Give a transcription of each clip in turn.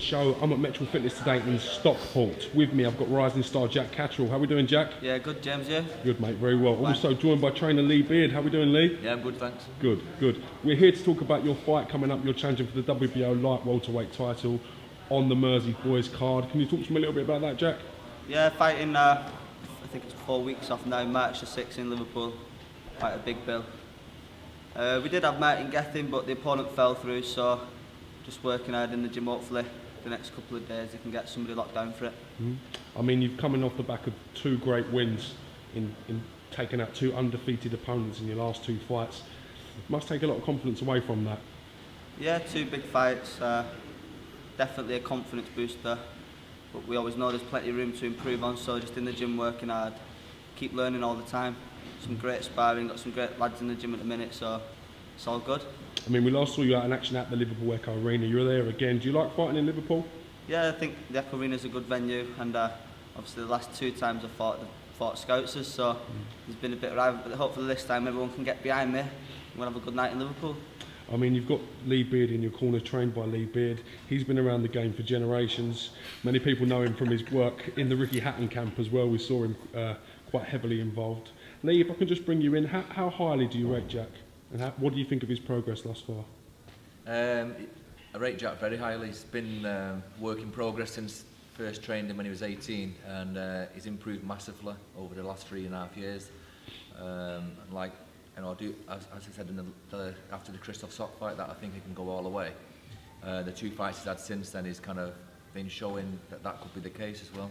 show. I'm at Metro Fitness today in Stockport. With me, I've got rising star Jack Catterall. How are we doing, Jack? Yeah, good, James, yeah? Good, mate, very well. Fine. Also joined by trainer Lee Beard. How are we doing, Lee? Yeah, I'm good, thanks. Good, good. We're here to talk about your fight coming up. You're challenging for the WBO light welterweight title on the Mersey Boys card. Can you talk to me a little bit about that, Jack? Yeah, fighting, I think it's 4 weeks off now, March the 6th in Liverpool. Quite a big bill. We did have Martin Gethin, but the opponent fell through, so just working hard in the gym. Hopefully the next couple of days they can get somebody locked down for it. I mean, you've coming off the back of 2 great wins in taking out 2 undefeated opponents in your last 2 fights. Must take a lot of confidence away from that. Yeah, 2 big fights, definitely a confidence booster, but we always know there's plenty of room to improve on, so just in the gym working hard, keep learning all the time. Some great sparring, got some great lads in the gym at the minute, so it's all good. I mean, we last saw you out in action at the Liverpool Echo Arena. You're there again. Do you like fighting in Liverpool? Yeah, I think the Echo Arena is a good venue, and obviously the last 2 times I've fought Scousers, so there's been a bit of rival, but hopefully this time everyone can get behind me and we'll have a good night in Liverpool. I mean, you've got Lee Beard in your corner, trained by Lee Beard. He's been around the game for generations. Many people know him from his work in the Ricky Hatton camp as well. We saw him quite heavily involved. Lee, if I can just bring you in, how highly do you rate Jack? And what do you think of his progress thus far? I rate Jack very highly. He's been work in progress since first trained him when he was 18, and he's improved massively over the last 3.5 years. And like, you know, as I said after the Christoph Sock fight, that I think he can go all the way. The 2 fights he's had since then, he's kind of been showing that could be the case as well.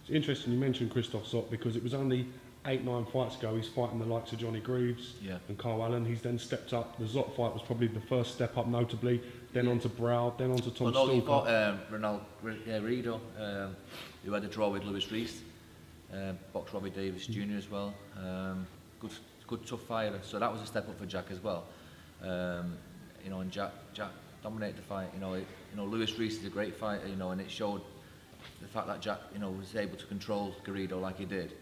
It's interesting you mentioned Christoph Sock because it was only 8-9 fights ago he's fighting the likes of Johnny Greaves and Carl Allen. He's then stepped up. The Zott fight was probably the first step up notably, then on to Brow, then on to Tom Stalker. He fought Ronald Rido, who had a draw with Lewis Reese, boxed Robbie Davis Jr. as well. Good tough fighter, so that was a step up for Jack as well. You know, and Jack dominated the fight. You know, Lewis Reese is a great fighter. You know, and it showed the fact that Jack, you know, was able to control Garrido like he did.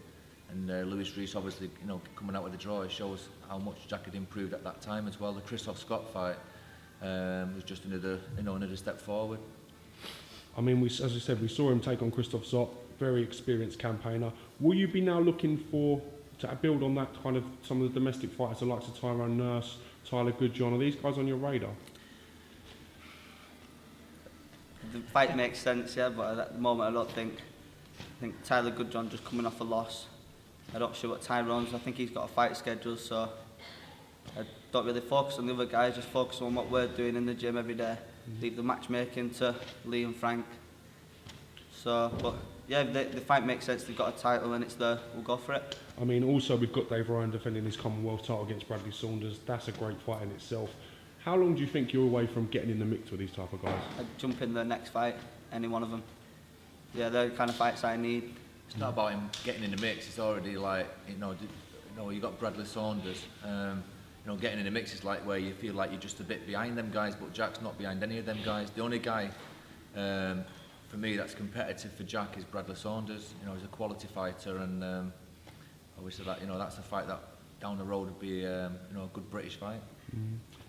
And Lewis Reese, obviously, you know, coming out with a draw, it shows how much Jack had improved at that time as well. The Christoph Scott fight was just another step forward. I mean, as I said, we saw him take on Christoph Zott, very experienced campaigner. Will you be now looking to build on that kind of some of the domestic fighters, the likes of Tyrone Nurse, Tyler Goodjohn? Are these guys on your radar? The fight makes sense, yeah, but at the moment I think Tyler Goodjohn just coming off a loss. I'm not sure what Tyrone's. I think he's got a fight schedule, so I don't really focus on the other guys, just focus on what we're doing in the gym every day. Leave the matchmaking to Lee and Frank. So, but yeah, the fight makes sense. They've got a title and it's there. We'll go for it. I mean, also we've got Dave Ryan defending his Commonwealth title against Bradley Saunders. That's a great fight in itself. How long do you think you're away from getting in the mix with these type of guys? I'd jump in the next fight, any one of them. Yeah, they're the kind of fights I need. It's not about him getting in the mix. It's already like, you know, you got Bradley Saunders. You know, getting in the mix is like where you feel like you're just a bit behind them guys, but Jack's not behind any of them guys. The only guy for me that's competitive for Jack is Bradley Saunders. You know, he's a quality fighter, and obviously that, you know, that's a fight that down the road would be you know, a good British fight.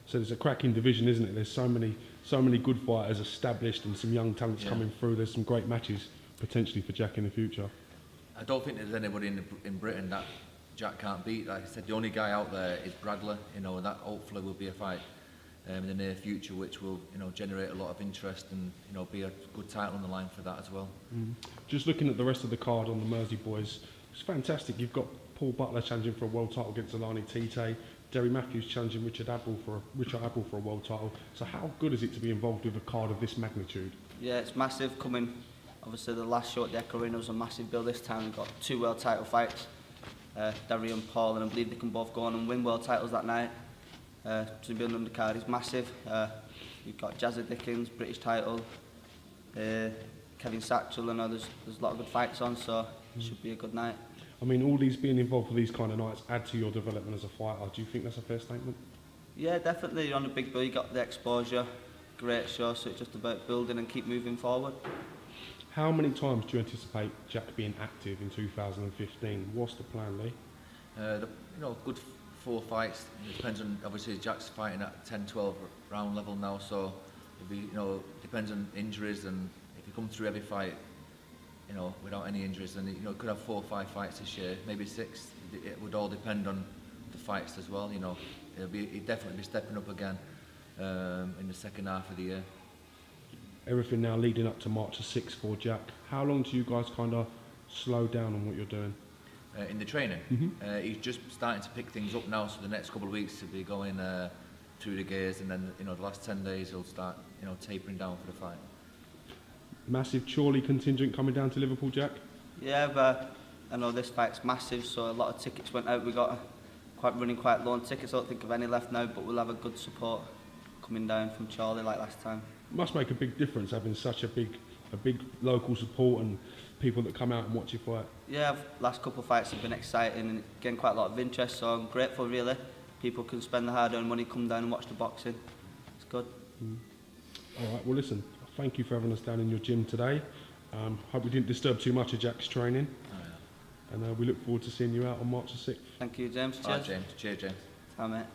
So there's a cracking division, isn't it? There's so many good fighters established and some young talents coming through. There's some great matches potentially for Jack in the future. I don't think there's anybody in Britain that Jack can't beat. Like I said, the only guy out there is Bradley. You know, and that hopefully will be a fight in the near future, which will, you know, generate a lot of interest and, you know, be a good title on the line for that as well. Just looking at the rest of the card on the Mersey Boys, it's fantastic. You've got Paul Butler challenging for a world title against Alani Tite. Derry Matthews challenging Richard Abel for a world title. So how good is it to be involved with a card of this magnitude? Yeah, it's massive coming. Obviously, the last show at the Echo Arena was a massive bill this time. We've got 2 world title fights, Derry and Paul, and I believe they can both go on and win world titles that night. To be on the card is massive. You've got Jazza Dickens, British title, Kevin Satchel, and there's a lot of good fights on, so it should be a good night. I mean, all these being involved for these kind of nights add to your development as a fighter. Do you think that's a fair statement? Yeah, definitely. You're on a big bill, you got the exposure, great show, so it's just about building and keep moving forward. How many times do you anticipate Jack being active in 2015? What's the plan, Lee? You know, good 4 fights. It depends on, obviously Jack's fighting at 10-12 round level now, so it'll be, you know, depends on injuries and he come through every fight, you know, without any injuries, and you know, could have 4 or 5 fights this year, maybe 6. It would all depend on the fights as well. You know, he'd definitely be stepping up again in the second half of the year. Everything now leading up to March the 6th for Jack. How long do you guys kind of slow down on what you're doing? In the training, he's just starting to pick things up now. So the next couple of weeks he'll be going through the gears, and then you know, the last 10 days he'll start, you know, tapering down for the fight. Massive Chorley contingent coming down to Liverpool, Jack? Yeah, but I know this fight's massive, so a lot of tickets went out. We got running quite low on tickets. I don't think of any left now, but we'll have a good support coming down from Charlie like last time. Must make a big difference having such a big local support and people that come out and watch you fight. Yeah, last couple of fights have been exciting and getting quite a lot of interest, so I'm grateful really. People can spend the hard-earned money, come down and watch the boxing. It's good. All right, well listen, thank you for having us down in your gym today. Hope we didn't disturb too much of Jack's training. Oh, yeah. And we look forward to seeing you out on March the 6th. Thank you, James. Cheers. All right, James. Cheers, James. Bye, mate.